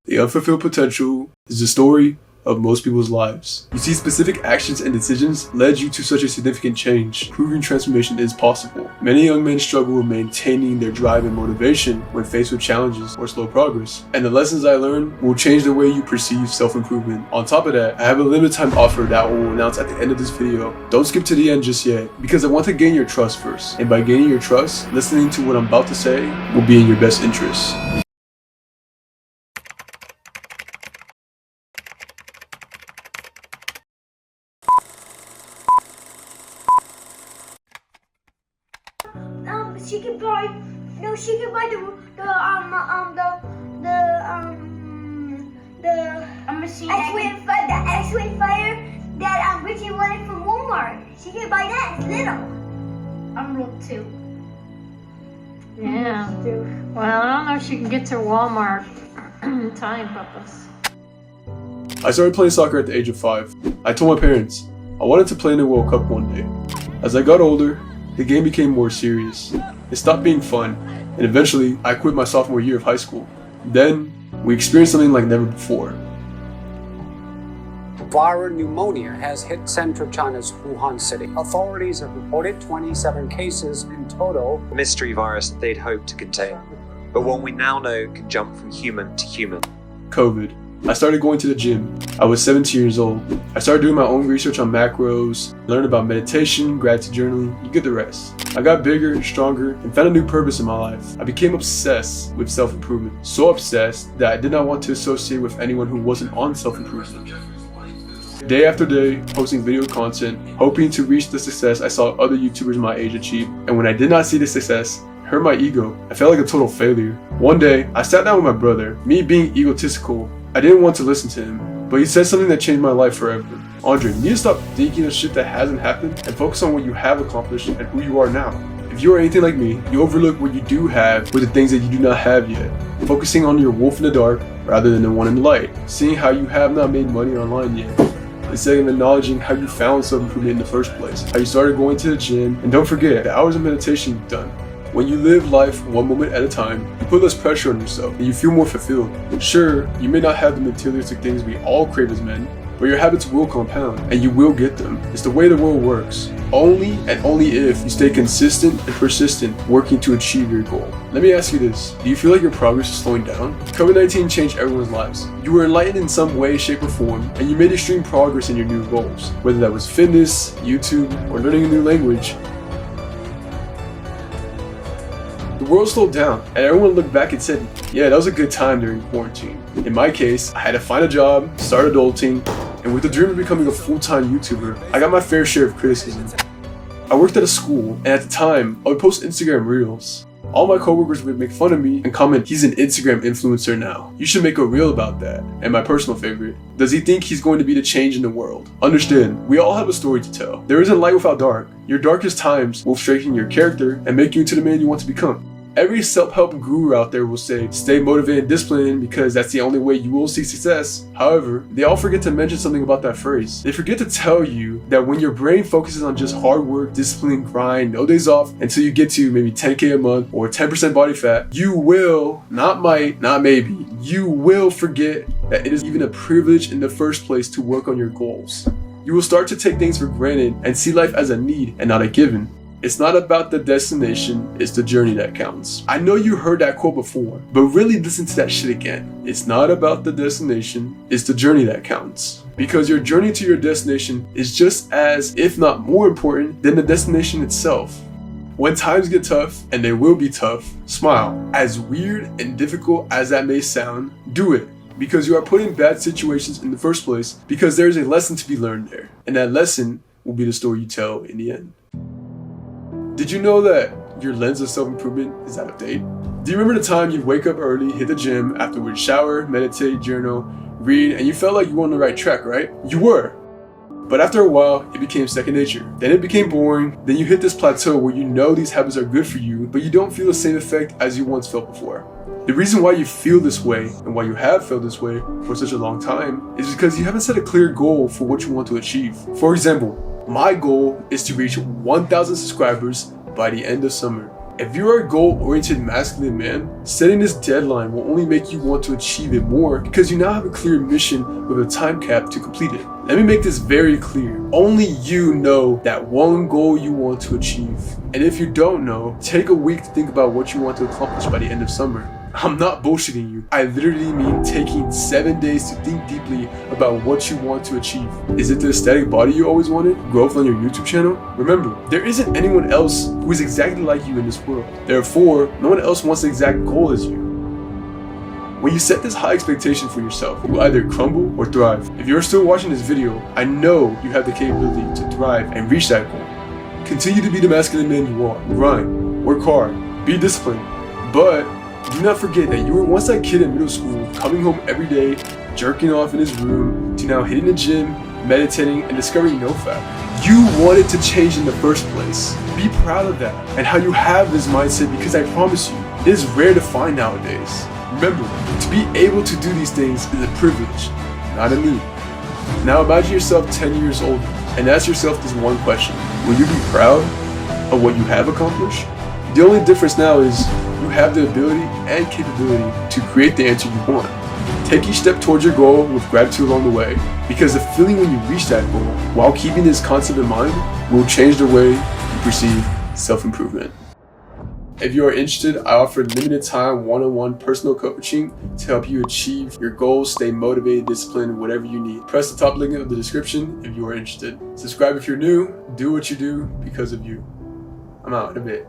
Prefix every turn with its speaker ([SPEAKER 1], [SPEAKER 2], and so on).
[SPEAKER 1] The unfulfilled potential is the story of most people's lives. You see, specific actions and decisions led you to such a significant change, proving transformation is possible. Many young men struggle with maintaining their drive and motivation when faced with challenges or slow progress. And the lessons I learned will change the way you perceive self-improvement. On top of that, I have a limited time offer that I will announce at the end of this video. Don't skip to the end just yet, because I want to gain your trust first. And by gaining your trust, listening to what I'm about to say will be in your best interest.
[SPEAKER 2] She can buy the machine. The X-Wing fighter that Richie wanted from Walmart. She can buy that. It's little. Emerald 2.
[SPEAKER 3] Yeah. Well, I don't know if she can get to Walmart in time purpose.
[SPEAKER 1] I started playing soccer at the age of 5. I told my parents I wanted to play in the World Cup one day. As I got older, the game became more serious. It stopped being fun, and eventually I quit my sophomore year of high school. Then, we experienced something like never before.
[SPEAKER 4] Viral pneumonia has hit central China's Wuhan city. Authorities have reported 27 cases in total.
[SPEAKER 5] A mystery virus that they'd hoped to contain, but one we now know can jump from human to human.
[SPEAKER 1] COVID. I started going to the gym. I was 17 years old. I started doing my own research on macros, learned about meditation, gratitude journaling, you get the rest. I got bigger, stronger, and found a new purpose in my life. I became obsessed with self-improvement. So obsessed that I did not want to associate with anyone who wasn't on self-improvement. Day after day, posting video content, hoping to reach the success I saw other YouTubers my age achieve. And when I did not see the success, it hurt my ego. I felt like a total failure. One day, I sat down with my brother. Me being egotistical, I didn't want to listen to him, but he said something that changed my life forever. Andre, you need to stop thinking of shit that hasn't happened and focus on what you have accomplished and who you are now. If you are anything like me, you overlook what you do have with the things that you do not have yet. Focusing on your wolf in the dark rather than the one in the light. Seeing how you have not made money online yet. Instead of acknowledging how you found self-improvement in the first place. How you started going to the gym, and don't forget the hours of meditation you've done. When you live life one moment at a time, you put less pressure on yourself and you feel more fulfilled. Sure, you may not have the materialistic things we all crave as men, but your habits will compound and you will get them. It's the way the world works. Only and only if you stay consistent and persistent working to achieve your goal. Let me ask you this, do you feel like your progress is slowing down? COVID-19 changed everyone's lives. You were enlightened in some way, shape, or form, and you made extreme progress in your new goals. Whether that was fitness, YouTube, or learning a new language, the world slowed down, and everyone looked back and said, yeah, that was a good time during quarantine. In my case, I had to find a job, start adulting, and with the dream of becoming a full-time YouTuber, I got my fair share of criticism. I worked at a school, and at the time, I would post Instagram Reels. All my coworkers would make fun of me and comment, he's an Instagram influencer now. You should make a reel about that. And my personal favorite, does he think he's going to be the change in the world? Understand, we all have a story to tell. There isn't light without dark. Your darkest times will strengthen your character and make you into the man you want to become. Every self-help guru out there will say, stay motivated and disciplined because that's the only way you will see success. However, they all forget to mention something about that phrase. They forget to tell you that when your brain focuses on just hard work, discipline, grind, no days off until you get to maybe 10K a month or 10% body fat, you will, not might, not maybe, you will forget that it is even a privilege in the first place to work on your goals. You will start to take things for granted and see life as a need and not a given. It's not about the destination, it's the journey that counts. I know you heard that quote before, but really listen to that shit again. It's not about the destination, it's the journey that counts. Because your journey to your destination is just as, if not more important, than the destination itself. When times get tough, and they will be tough, smile. As weird and difficult as that may sound, do it. Because you are put in bad situations in the first place, because there is a lesson to be learned there. And that lesson will be the story you tell in the end. Did you know that your lens of self-improvement is out of date? Do you remember the time you'd wake up early, hit the gym, afterwards shower, meditate, journal, read, and you felt like you were on the right track, right? You were. But after a while, it became second nature. Then it became boring. Then you hit this plateau where you know these habits are good for you, but you don't feel the same effect as you once felt before. The reason why you feel this way and why you have felt this way for such a long time is because you haven't set a clear goal for what you want to achieve. For example, my goal is to reach 1,000 subscribers by the end of summer. If you are a goal-oriented masculine man, setting this deadline will only make you want to achieve it more because you now have a clear mission with a time cap to complete it. Let me make this very clear. Only you know that one goal you want to achieve. And if you don't know, take a week to think about what you want to accomplish by the end of summer. I'm not bullshitting you. I literally mean taking 7 days to think deeply about what you want to achieve. Is it the aesthetic body you always wanted? Growth on your YouTube channel? Remember, there isn't anyone else who is exactly like you in this world. Therefore, no one else wants the exact goal as you. When you set this high expectation for yourself, you will either crumble or thrive. If you're still watching this video, I know you have the capability to thrive and reach that goal. Continue to be the masculine man you are. Grind, work hard, be disciplined, but do not forget that you were once that kid in middle school, coming home every day, jerking off in his room, to now hitting the gym, meditating, and discovering NoFap. You wanted to change in the first place. Be proud of that and how you have this mindset, because I promise you, it is rare to find nowadays. Remember, to be able to do these things is a privilege, not a need. Now imagine yourself 10 years older and ask yourself this one question. Will you be proud of what you have accomplished? The only difference now is you have the ability and capability to create the answer you want. Take each step towards your goal with gratitude along the way, because the feeling when you reach that goal while keeping this concept in mind will change the way you perceive self-improvement. If you are interested, I offer limited time one-on-one personal coaching to help you achieve your goals, stay motivated, disciplined, whatever you need. Press the top link in the description if you are interested. Subscribe if you're new. Do what you do because of you. I'm out in a bit.